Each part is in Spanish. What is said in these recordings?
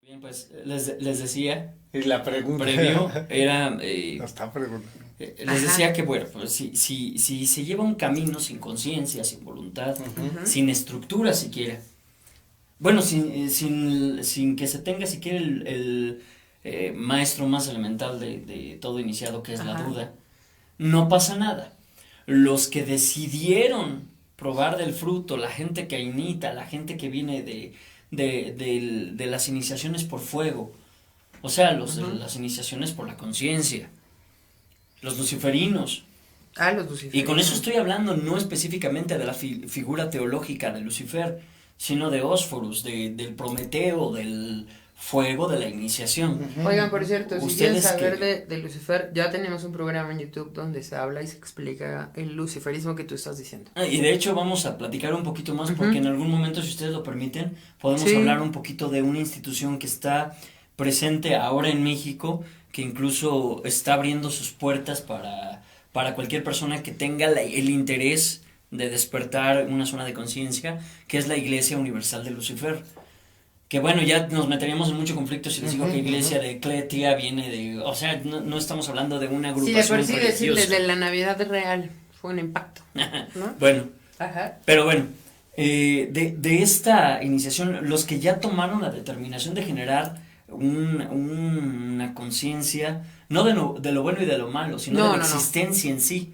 Bien, pues les decía, Y la pregunta. previo era, No está preguntando. les decía Ajá. que bueno, pues si se lleva un camino sin conciencia, sin voluntad, Ujú. Ujú. sin estructura siquiera, bueno, sin que se tenga siquiera el maestro más elemental de todo iniciado, que es la Ajá. duda, no pasa nada. Los que decidieron probar del fruto, la gente que imita, la gente que viene de las iniciaciones por fuego, o sea, Ujú. las iniciaciones por la conciencia, los luciferinos. Ah, los Y con eso luciferinos. estoy hablando no específicamente de la figura teológica de Lucifer, sino de Ósforus, del Prometeo, del fuego de la iniciación. Oigan, por cierto, si quieren Ustedes saber que... de Lucifer, ya tenemos un programa en YouTube donde se habla y se explica el luciferismo que tú estás diciendo. Y de hecho vamos a platicar un poquito más porque en Ujú. algún momento, si ustedes lo permiten, podemos hablar Sí. un poquito de una institución que está presente ahora en México, que incluso está abriendo sus puertas para cualquier persona que tenga el interés de despertar una zona de conciencia, que es la Iglesia Universal de Lucifer. Que bueno, ya nos meteríamos en mucho conflicto si les digo Ujú, que Iglesia ujú. de Cletia viene de... O sea, no estamos hablando de una Sí, de por agrupación sí decirles religiosa. de la Navidad real fue un impacto, ¿no? Bueno, Ajá. pero bueno, de esta iniciación, los que ya tomaron la determinación de generar una conciencia, no de lo bueno y de lo malo, sino de No, la no, no. existencia en sí,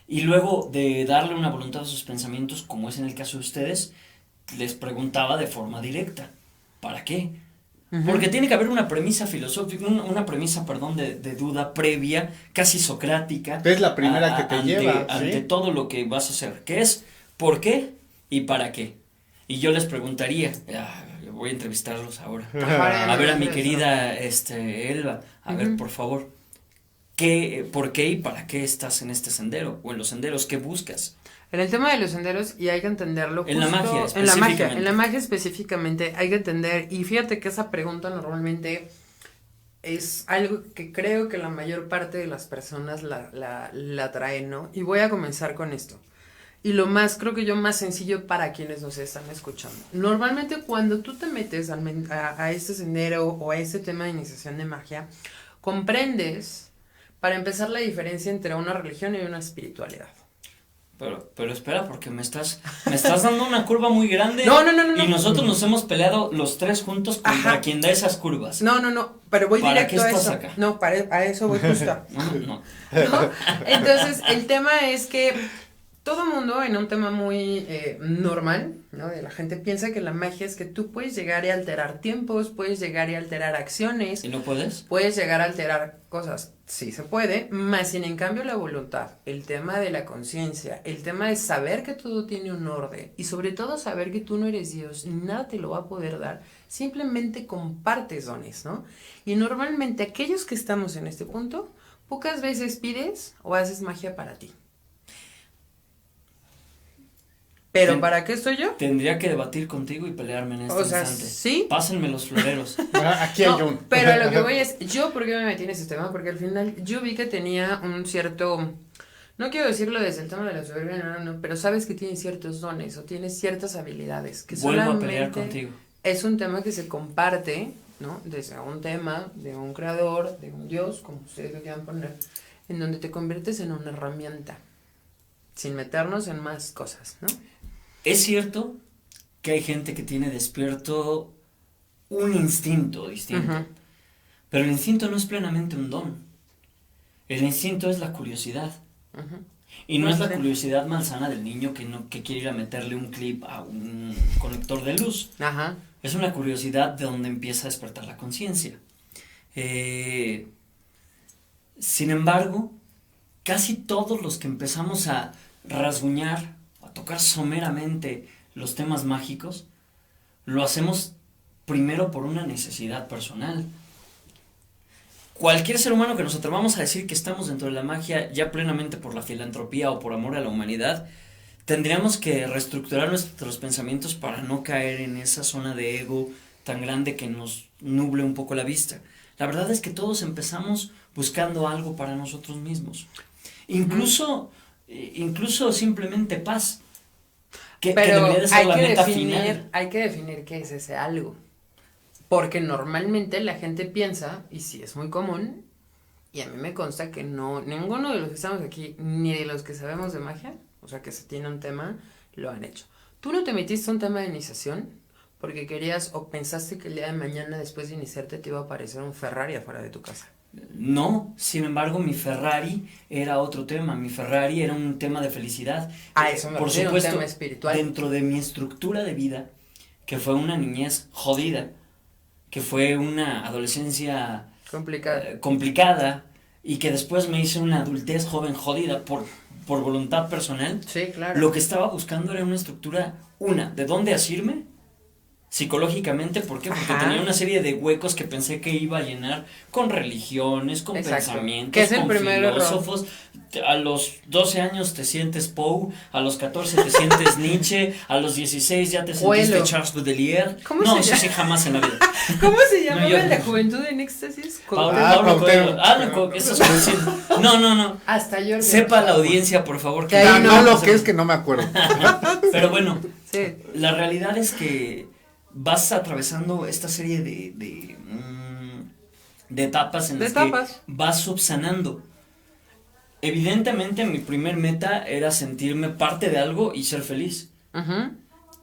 y luego de darle una voluntad a sus pensamientos, como es en el caso de ustedes, les preguntaba de forma directa, ¿para qué? Ujú. Porque tiene que haber una premisa filosófica, una premisa, perdón, de duda previa, casi socrática, Es la primera que te lleva, ante ¿sí? todo lo que vas a hacer, que es ¿por qué y para qué? Y yo les preguntaría, voy a entrevistarlos ahora, Ahora ya a me ver a dio mi eso. querida Elba, a ver, Ujú. por favor, por qué y para qué estás en este sendero? O en los senderos, ¿qué buscas? En el tema de los senderos, y hay que entenderlo En la magia, justo en la específicamente. magia específicamente, hay que entender, y fíjate que esa pregunta normalmente es algo que creo que la mayor parte de las personas la traen, ¿no? Y voy a comenzar con esto. Y lo más, creo que yo, más sencillo para quienes nos están escuchando. Normalmente cuando tú te metes a este sendero o a este tema de iniciación de magia, comprendes, para empezar, la diferencia entre una religión y una espiritualidad. Pero espera, porque me estás dando una curva muy grande No, no, no, no, y no. nosotros nos hemos peleado los tres juntos contra Ajá. quien da esas curvas. No, no, no, pero voy ¿Para qué directo a estás eso. acá? No, a eso voy justo. No, no. ¿No? Entonces, el tema es que todo mundo, en un tema muy normal, ¿no? De la gente piensa que la magia es que tú puedes llegar y alterar tiempos, puedes llegar y alterar acciones, ¿Y no puedes? puedes llegar a alterar cosas. Sí se puede, más sin en cambio la voluntad, el tema de la conciencia, el tema de saber que todo tiene un orden y sobre todo saber que tú no eres Dios, nada te lo va a poder dar, simplemente compartes dones, ¿no? Y normalmente aquellos que estamos en este punto, pocas veces pides o haces magia para ti. Pero Ten- ¿para qué estoy yo? Tendría que debatir contigo y pelearme en este O sea, instante. sí. Pásenme los floreros. Aquí hay No, un. pero a lo que voy es, ¿yo por qué me metí en ese tema? Porque al final yo vi que tenía un cierto, no quiero decirlo desde el tema de la soberbia, no, no, no, pero sabes que tiene ciertos dones o tiene ciertas habilidades que Vuelvo a pelear solamente contigo. es un tema que se comparte, ¿no? Desde un tema, de un creador, de un dios, como ustedes lo quieran poner, en donde te conviertes en una herramienta, sin meternos en más cosas, ¿no? Es cierto que hay gente que tiene despierto un instinto distinto, Ujú. pero el instinto no es plenamente un don. El instinto es la curiosidad. Ujú. Y no Pues es la sí. curiosidad malsana del niño que quiere ir a meterle un clip a un conector de luz. Ajá. Es una curiosidad de donde empieza a despertar la conciencia. Eh, Sin embargo, casi todos los que empezamos a rasguñar, a tocar someramente los temas mágicos, lo hacemos primero por una necesidad personal. Cualquier ser humano que nos atrevamos a decir que estamos dentro de la magia ya plenamente por la filantropía o por amor a la humanidad, tendríamos que reestructurar nuestros pensamientos para no caer en esa zona de ego tan grande que nos nuble un poco la vista. La verdad es que todos empezamos buscando algo para nosotros mismos. Incluso simplemente paz, que Pero debería de ser la meta final. hay que definir qué es ese algo. Porque normalmente la gente piensa, y sí es muy común, y a mí me consta que no, ninguno de los que estamos aquí, ni de los que sabemos de magia, o sea que se tiene un tema, lo han hecho. ¿Tú no te metiste a un tema de iniciación porque querías o pensaste que el día de mañana después de iniciarte te iba a aparecer un Ferrari afuera de tu casa? No, sin embargo, mi Ferrari era otro tema. Mi Ferrari era un tema de felicidad. Eso me Por refiero, supuesto, un tema espiritual. dentro de mi estructura de vida, que fue una niñez jodida, que fue una adolescencia complicada y que después me hice una adultez joven jodida por voluntad personal. Sí, claro. Lo que estaba buscando era una estructura, de dónde asirme psicológicamente. ¿Por qué? Porque tenía una serie de huecos que pensé que iba a llenar con religiones, con pensamientos, que es el con primer filósofos. A los 12 años te sientes Poe, a los 14 te sientes Nietzsche, a los 16 ya te sentiste Charles Baudelaire. No, eso sí jamás en la vida. ¿Cómo se llama la juventud en éxtasis? Pablo Coelho. Esas cosas. No. Hasta yo. Sepa la audiencia, por favor. Que no lo que es que no me acuerdo. Pero bueno, sí. La realidad es que vas atravesando esta serie de etapas en las que vas subsanando. Evidentemente mi primer meta era sentirme parte de algo y ser feliz.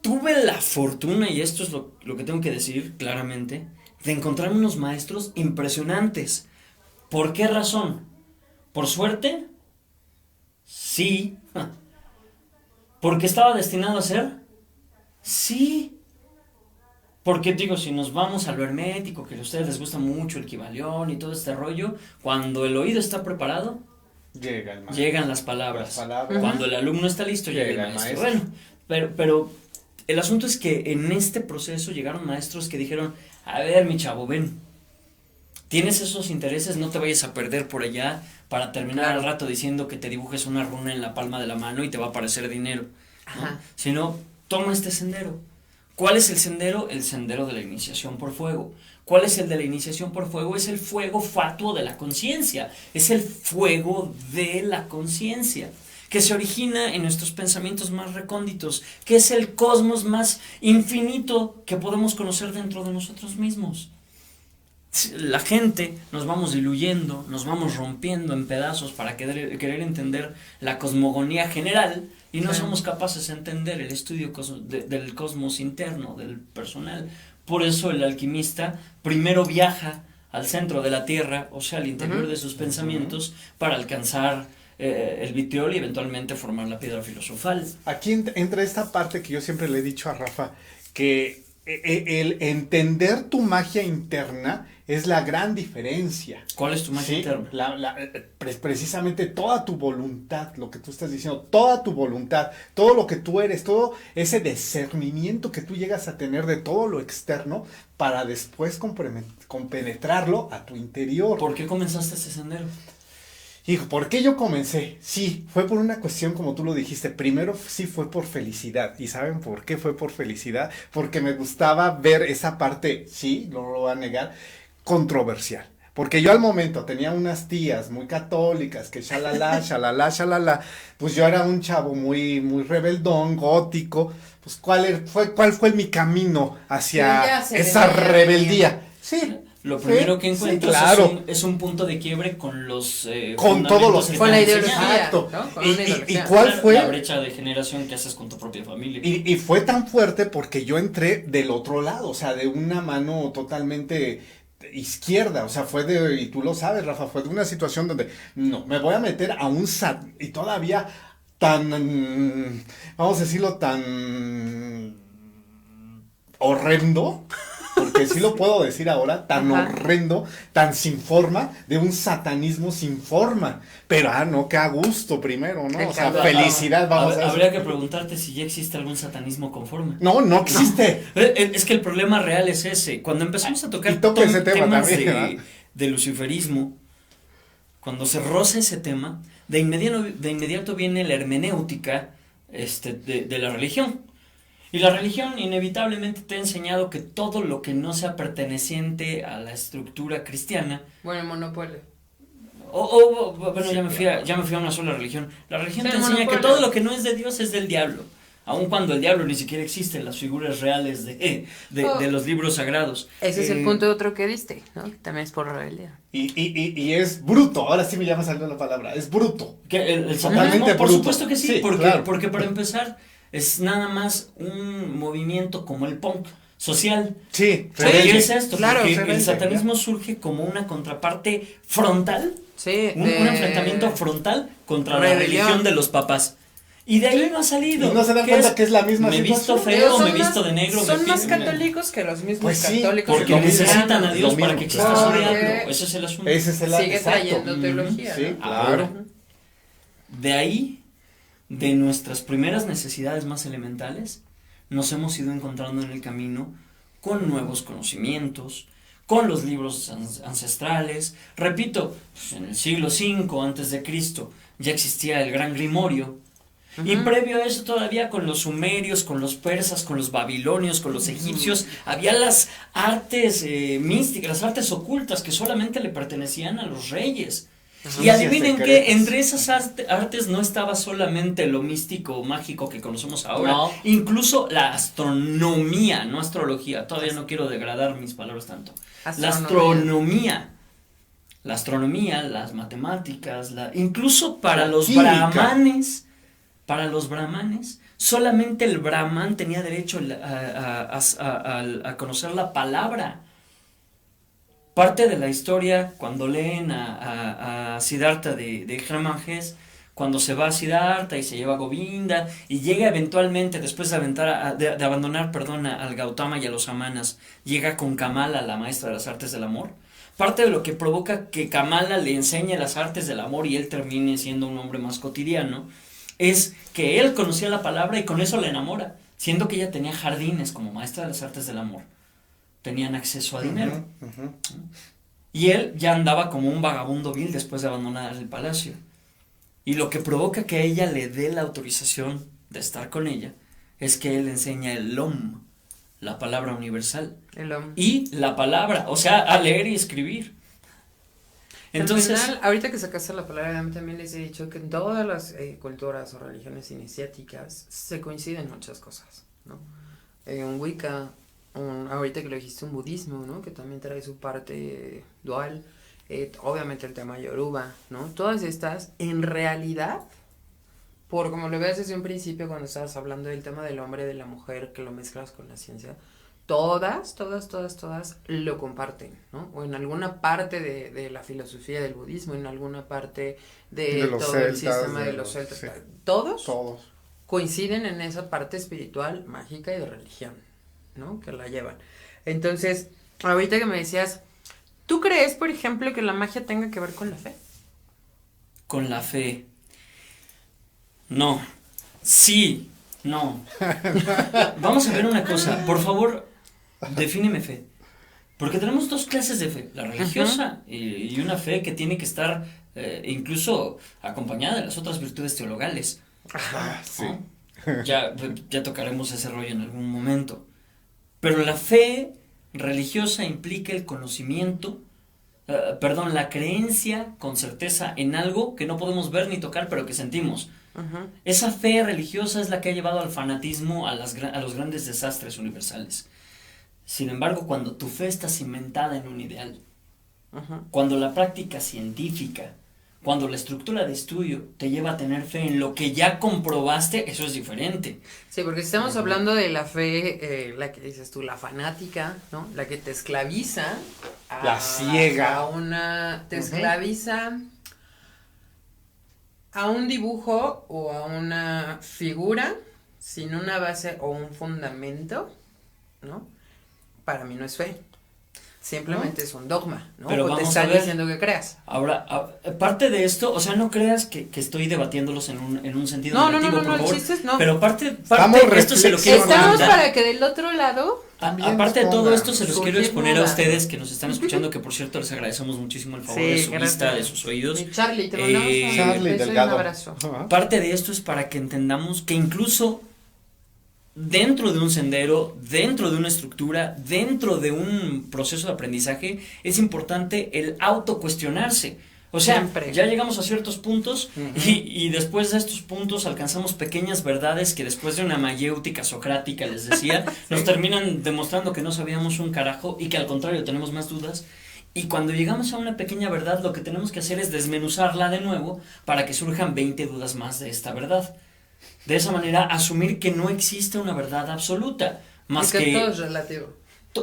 Tuve la fortuna, y esto es lo que tengo que decir claramente, de encontrar unos maestros impresionantes. ¿Por qué razón? ¿Por suerte? Sí. ¿Porque estaba destinado a ser? Sí. Porque digo, si nos vamos a lo hermético, que a ustedes les gusta mucho el Kybalión y todo este rollo, cuando el oído está preparado, llegan las palabras. Cuando el alumno está listo, llega el maestro. Bueno, pero el asunto es que en este proceso llegaron maestros que dijeron, a ver, mi chavo, ven, tienes esos intereses, no te vayas a perder por allá para terminar al rato diciendo que te dibujes una runa en la palma de la mano y te va a aparecer dinero, ¿no? Sino, toma este sendero. ¿Cuál es el sendero? El sendero de la iniciación por fuego. ¿Cuál es el de la iniciación por fuego? Es el fuego fatuo de la conciencia. Es el fuego de la conciencia, que se origina en nuestros pensamientos más recónditos, que es el cosmos más infinito que podemos conocer dentro de nosotros mismos. La gente nos vamos diluyendo, nos vamos rompiendo en pedazos para querer entender la cosmogonía general, y no somos capaces de entender el estudio del cosmos interno, del personal. Por eso el alquimista primero viaja al centro de la Tierra, o sea, al interior de sus pensamientos, para alcanzar el vitriol y eventualmente formar la piedra filosofal. Aquí entra esta parte que yo siempre le he dicho a Rafa, que el entender tu magia interna es la gran diferencia. ¿Cuál es tu magia interna? Precisamente toda tu voluntad, lo que tú estás diciendo, toda tu voluntad, todo lo que tú eres, todo ese discernimiento que tú llegas a tener de todo lo externo para después compenetrarlo a tu interior. ¿Por qué comenzaste ese sendero? Hijo, ¿por qué yo comencé? Sí, fue por una cuestión, como tú lo dijiste, primero sí fue por felicidad. ¿Y saben por qué fue por felicidad? Porque me gustaba ver esa parte, sí, no lo voy a negar, controversial. Porque yo al momento tenía unas tías muy católicas que shalala, pues yo era un chavo muy rebeldón, gótico, pues ¿cuál fue mi camino hacia esa rebeldía? Sí. Lo primero que encuentras es un punto de quiebre con los con todos los con la ideología, ¿no? ¿Y cuál fue? La brecha de generación que haces con tu propia familia. Y fue tan fuerte porque yo entré del otro lado, o sea, de una mano totalmente izquierda, o sea, y tú lo sabes, Rafa, fue de una situación donde no, me voy a meter a un y todavía tan, vamos a decirlo, tan horrendo, porque sí lo puedo decir ahora, tan horrendo, tan sin forma, de un satanismo sin forma, pero no, que a gusto primero, ¿no? O sea, felicidad, vamos a habría que preguntarte si ya existe algún satanismo con forma. No existe. Es que el problema real es ese, cuando empezamos a tocar temas de luciferismo, cuando se roza ese tema, de inmediato viene la hermenéutica de la religión. Y la religión inevitablemente te ha enseñado que todo lo que no sea perteneciente a la estructura cristiana... Bueno, el monopolio. Bueno, ya me fui a una sola religión. La religión te enseña que todo lo que no es de Dios es del diablo. Aun cuando el diablo ni siquiera existe en las figuras reales de los libros sagrados. Ese es el punto otro que diste, ¿no? Que también es por rebeldía. Y es bruto, ahora sí me llama saliendo la palabra, es bruto. Que el Totalmente satanismo, por bruto. supuesto que sí, Sí, porque, claro. porque para empezar es nada más un movimiento como el punk social. Sí, ¿Qué rebelde. es esto? Claro, Porque rebelde, el satanismo surge como una contraparte frontal, Sí, un enfrentamiento frontal contra la rebelión. religión de los papás. Y de ahí no ha salido. Y no se dan cuenta que es la misma Me he visto situación. feo, Son me he visto de negro. Son me más pinto- católicos que los mismos Pues sí, católicos. Porque lo mismo. necesitan a Lo Dios para mismo, que exista claro. su diablo. Porque Ese es el asunto. Ese es el Sigue exacto. trayendo teología. Sí, ¿no? claro. Ujú. De ahí, de nuestras primeras necesidades más elementales, nos hemos ido encontrando en el camino con nuevos conocimientos, con los libros ancestrales. Repito, pues en el siglo V antes de Cristo ya existía el Gran Grimorio. Y previo a eso todavía con los sumerios, con los persas, con los babilonios, con los egipcios, había las artes místicas, las artes ocultas que solamente le pertenecían a los reyes. Y adivinen que secretas. entre esas artes no estaba solamente lo místico o mágico que conocemos ahora, No. incluso la astronomía, no astrología, todavía no quiero degradar mis palabras tanto. La astronomía, las matemáticas, incluso para La los química. brahmanes, solamente el brahman tenía derecho a conocer la palabra. Parte de la historia, cuando leen a Siddhartha de Hermann Hesse, cuando se va a Siddhartha y se lleva a Govinda, y llega eventualmente, después de abandonar al Gautama y a los Samanas, llega con Kamala, la maestra de las artes del amor. Parte de lo que provoca que Kamala le enseñe las artes del amor y él termine siendo un hombre más cotidiano, es que él conocía la palabra y con eso la enamora, siendo que ella tenía jardines como maestra de las artes del amor. Tenían acceso a dinero. Ujú, ujú. Y él ya andaba como un vagabundo vil después de abandonar el palacio. Y lo que provoca que ella le dé la autorización de estar con ella es que él enseña el Om, la palabra universal. El hombre. Y la palabra, o sea, a leer y escribir. Entonces, Al final, ahorita que sacaste la palabra, también les he dicho que en todas las culturas o religiones iniciáticas se coinciden muchas cosas, ¿no? Un Wicca, ahorita que lo dijiste, un budismo, ¿no? Que también trae su parte dual, obviamente el tema Yoruba, ¿no? Todas estas, en realidad, por como lo ves desde un principio cuando estabas hablando del tema del hombre y de la mujer, que lo mezclas con la ciencia, todas lo comparten, ¿no? O en alguna parte de la filosofía del budismo, en alguna parte de los todo el celtas, sistema de los celtas, sí. Todos coinciden en esa parte espiritual, mágica y de religión, ¿no? Que la llevan. Entonces, ahorita que me decías, ¿tú crees, por ejemplo, que la magia tenga que ver con la fe? con la fe. No. Sí. No. Vamos a ver una cosa. Por favor, defíneme fe. Porque tenemos dos clases de fe. La religiosa y una fe que tiene que estar incluso acompañada de las otras virtudes teologales. Sí. ¿No? Ya tocaremos ese rollo en algún momento. Pero la fe religiosa implica el conocimiento, la creencia con certeza en algo que no podemos ver ni tocar, pero que sentimos. Esa fe religiosa es la que ha llevado al fanatismo, a los grandes desastres universales. Sin embargo, cuando tu fe está cimentada en un ideal, cuando la práctica científica, cuando la estructura de estudio te lleva a tener fe en lo que ya comprobaste, eso es diferente. Sí, porque estamos hablando de la fe, la que dices tú, la fanática, ¿no? La que te esclaviza. La ciega. Te esclaviza a un dibujo o a una figura sin una base o un fundamento, ¿no? Para mí no es fe. Simplemente es un dogma, ¿no? Pero o te vamos están a ver. diciendo que creas. Ahora, parte de esto, o sea, no creas que estoy debatiéndolos en un sentido No, negativo, por el favor. chiste es no. Pero parte Estamos de esto se lo quiero Estamos comentar. para que del otro lado También Aparte de todo pongan esto, se los quiero cualquier exponer a duda. ustedes que nos están escuchando, que por cierto les agradecemos muchísimo el favor Sí, de su gracias. vista, de sus oídos. Y Charlie, te mandamos un Charlie beso y un Delgado. abrazo. Ajá. Parte de esto es para que entendamos que incluso dentro de un sendero, dentro de una estructura, dentro de un proceso de aprendizaje, es importante el autocuestionarse. O sea, Siempre. ya llegamos a ciertos puntos y después de estos puntos alcanzamos pequeñas verdades que después de una mayéutica socrática, les decía, nos terminan demostrando que no sabíamos un carajo y que al contrario tenemos más dudas. Y cuando llegamos a una pequeña verdad, lo que tenemos que hacer es desmenuzarla de nuevo para que surjan 20 dudas más de esta verdad. De esa manera, asumir que no existe una verdad absoluta, más Y que que todo es relativo.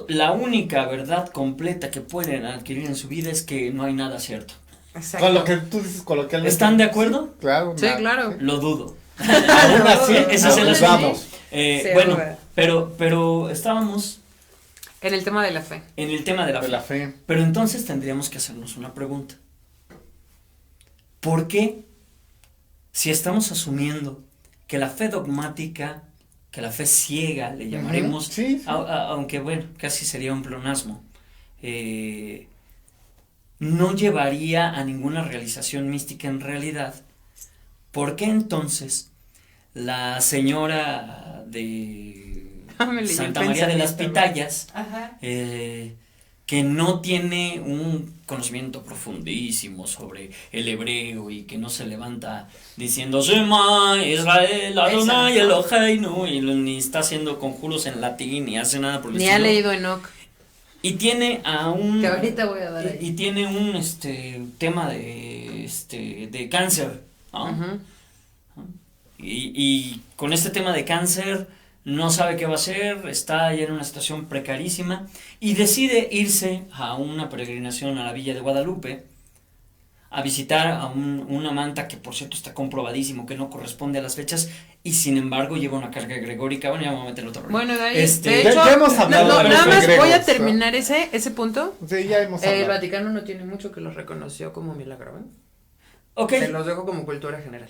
la única verdad completa que pueden adquirir en su vida es que no hay nada cierto. Exacto. Con lo que tú dices coloquialmente. ¿Están de acuerdo? Sí, claro. Sí, claro. Lo dudo. Aún así, Ese es el asunto. vamos. Bueno, Seguro. pero estábamos En el tema de la fe. en el tema de la De fe. la fe. Pero entonces tendríamos que hacernos una pregunta. ¿Por qué, si estamos asumiendo que la fe dogmática, que la fe ciega, le llamaremos, Sí, sí. aunque bueno, casi sería un pleonasmo, no llevaría a ninguna realización mística en realidad? ¿Por qué entonces la señora de Me leyó Santa el María de las pensamiento. Pitayas, Ajá. que no tiene un conocimiento profundísimo sobre el hebreo y que no se levanta diciendo Shema Israel Adonai Exacto. Eloheinu y ni está haciendo conjuros en latín ni hace nada por el Ni ha estilo, leído Enoch. y tiene a un Que ahorita voy a dar ahí. y tiene un tema de cáncer, ¿no? Ujú. Y con este tema de cáncer no sabe qué va a hacer, está ya en una situación precarísima y decide irse a una peregrinación a la Villa de Guadalupe a visitar a una manta que por cierto está comprobadísimo que no corresponde a las fechas y sin embargo lleva una carga gregórica. Bueno, ya me voy a meter en otro rollo. Bueno, de ahí, Este, de ya- hecho, ya hemos hablado no, de los nada más egregores, voy a ¿no? terminar ese punto. Sí, ya hemos El hablado. Vaticano no tiene mucho que lo reconoció como milagro, ¿eh? Ok, Se los dejo como cultura general.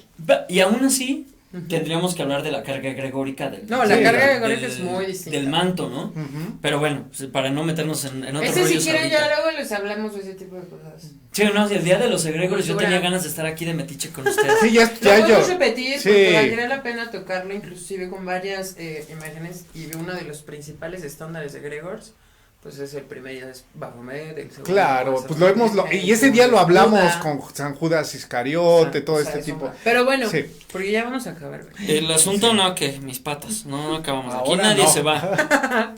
y aún así tendríamos que hablar de la carga gregórica del, No, la Sí, carga del- gregórica es muy distinta. del manto, ¿no? Ujú. Pero bueno, para no meternos en otros Ese si rollos quieren ahorita. ya luego les hablamos de ese tipo de cosas. Sí, no, el día de los egregores yo Cultura. tenía ganas de estar aquí de metiche con ustedes. Sí, ya Lo yo. podemos repetir Sí. porque valdría la pena tocarlo inclusive con varias imágenes y uno de los principales estándares de Gregors pues es el primer día es Baphomet, el segundo Claro, es pues lo hemos, y ese día lo hablamos con San Judas Iscariote, todo este tipo. Pero bueno, Sí. porque ya vamos a acabar. ¿verdad? El asunto no, que mis patas, no acabamos. Aquí Ahora nadie no. se va.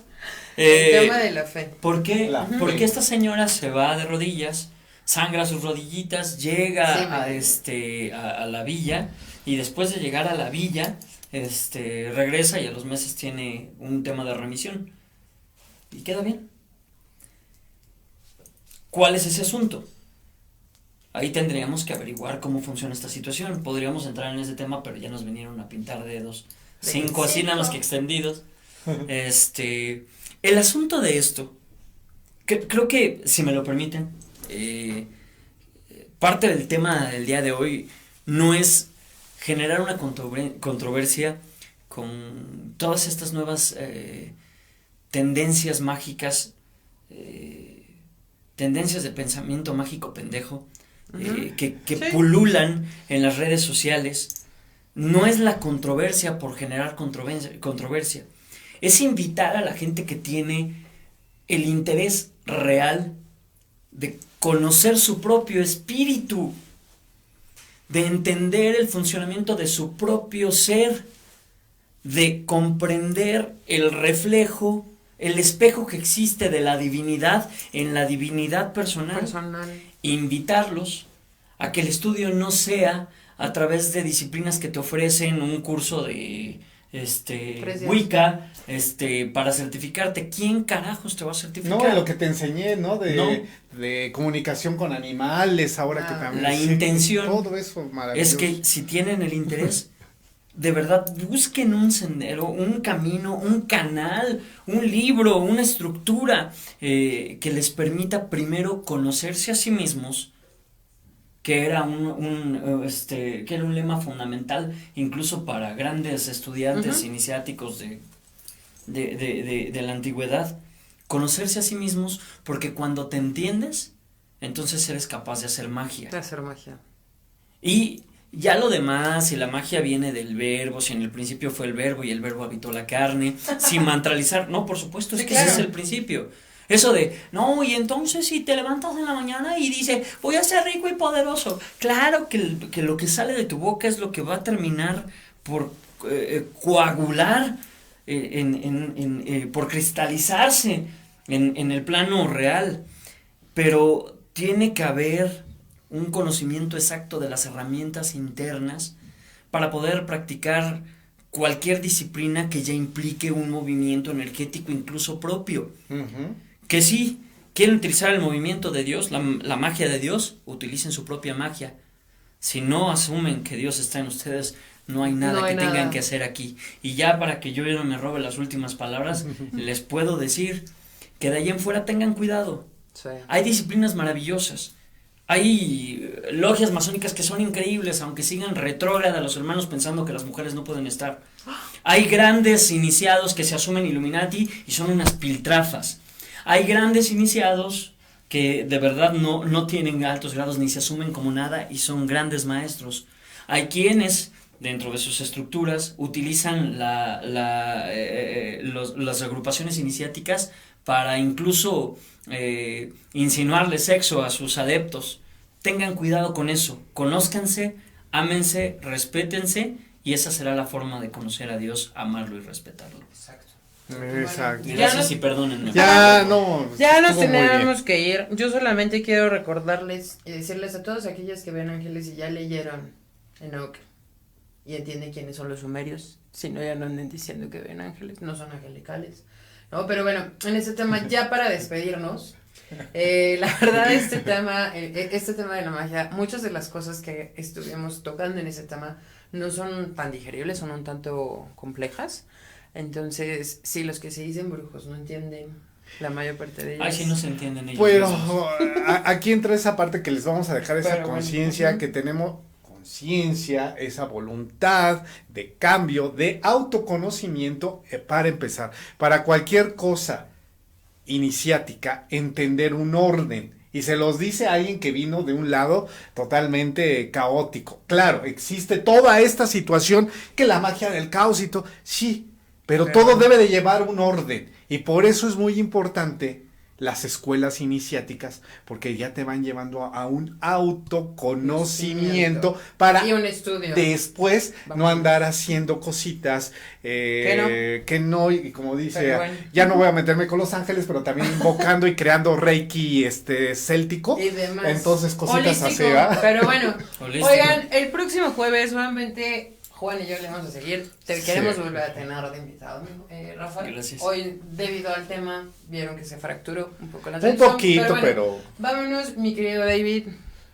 El tema de la fe. ¿Por qué? La Porque fe. esta señora se va de rodillas, sangra sus rodillitas, llega Sí, a la villa y después de llegar a la villa, regresa y a los meses tiene un tema de remisión y queda bien. ¿Cuál es ese asunto? Ahí tendríamos que averiguar cómo funciona esta situación. Podríamos entrar en ese tema, pero ya nos vinieron a pintar dedos. 5 así nada más que extendidos. El asunto de esto, creo que, si me lo permiten, parte del tema del día de hoy no es generar una controversia con todas estas nuevas tendencias mágicas, tendencias de pensamiento mágico pendejo, que Sí. pululan en las redes sociales. No es la controversia por generar controversia, es invitar a la gente que tiene el interés real de conocer su propio espíritu, de entender el funcionamiento de su propio ser, de comprender el reflejo, el espejo que existe de la divinidad en la divinidad personal. Invitarlos a que el estudio no sea a través de disciplinas que te ofrecen un curso de Wicca, para certificarte. ¿Quién carajos te va a certificar? No, lo que te enseñé, ¿no? No. De comunicación con animales, ahora que también. La intención todo eso maravilloso. es que si tienen el interés, de verdad busquen un sendero, un camino, un canal, un libro, una estructura que les permita primero conocerse a sí mismos, que era que era un lema fundamental incluso para grandes estudiantes iniciáticos de la antigüedad. Conocerse a sí mismos, porque cuando te entiendes, entonces eres capaz de hacer magia. De hacer magia. Y ya lo demás, si la magia viene del verbo, si en el principio fue el verbo y el verbo habitó la carne, sin mantralizar, no, por supuesto, es Sí, que claro. ese es el principio. Eso de, no, y entonces si te levantas en la mañana y dices, voy a ser rico y poderoso. Claro que lo que sale de tu boca es lo que va a terminar por coagular, por cristalizarse en el plano real. Pero tiene que haber un conocimiento exacto de las herramientas internas para poder practicar cualquier disciplina que ya implique un movimiento energético incluso propio. Ujú. Que sí, quieren utilizar el movimiento de Dios, la magia de Dios, utilicen su propia magia. Si no asumen que Dios está en ustedes, no hay nada No hay que tengan nada. que hacer aquí. Y ya para que yo no me robe las últimas palabras, les puedo decir que de ahí en fuera tengan cuidado. Sí. Hay disciplinas maravillosas. Hay logias masónicas que son increíbles, aunque sigan retrógrada los hermanos pensando que las mujeres no pueden estar. Hay grandes iniciados que se asumen Illuminati y son unas piltrafas. Hay grandes iniciados que de verdad no tienen altos grados ni se asumen como nada y son grandes maestros. Hay quienes, dentro de sus estructuras, utilizan las agrupaciones iniciáticas para incluso insinuarle sexo a sus adeptos. Tengan cuidado con eso, conózcanse, ámense, respétense y esa será la forma de conocer a Dios, amarlo y respetarlo. Exacto. Exacto. Ya Gracias nos- y perdónenme. Ya, no. Ya nos estuvo muy bien. tenemos que ir. Yo solamente quiero recordarles y decirles a todos aquellos que ven ángeles y ya leyeron Enoch y entienden quiénes son los sumerios, si no ya no anden diciendo que ven ángeles, no son angelicales. No, pero bueno, en este tema ya para despedirnos, la verdad este tema de la magia, muchas de las cosas que estuvimos tocando en ese tema no son tan digeribles, son un tanto complejas. Entonces, si los que se dicen brujos no entienden, la mayor parte de ellos. Ay, si no se entienden ellos Pero mismos. aquí entra esa parte que les vamos a dejar, esa Pero bueno, conciencia, ujú. que tenemos conciencia, esa voluntad de cambio, de autoconocimiento, para empezar. Para cualquier cosa iniciática, entender un orden. Y se los dice alguien que vino de un lado totalmente caótico. Claro, existe toda esta situación que la magia del caos y todo, sí, pero todo debe de llevar un orden. Y por eso es muy importante las escuelas iniciáticas, porque ya te van llevando a un autoconocimiento para Y un estudio. después Vamos. no andar haciendo cositas que no, y como dice, Pero bueno. ya no voy a meterme con los ángeles, pero también invocando y creando reiki céltico. Y demás. Entonces, cositas así, Holístico, ¿verdad? pero bueno, Holístico. oigan, el próximo jueves nuevamente Juan y yo le vamos a seguir. Te Sí. queremos volver a tener de invitado, Rafa. Gracias. Hoy, debido al tema, vieron que se fracturó un poco la Un atención, poquito, bueno, pero vámonos, mi querido David.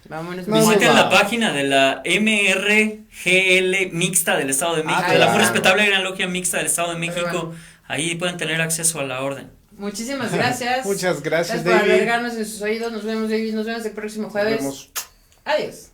Vámonos. No, mi- Visiten va. la página de la MRGL Mixta del Estado de México, de la claro. Pura Respetable Gran Logia Mixta del Estado de Pero México. bueno. Ahí pueden tener acceso a la orden. Muchísimas gracias. muchas gracias, por David. albergarnos en sus oídos. Nos vemos, David. Nos vemos el próximo Nos jueves. vemos. Adiós.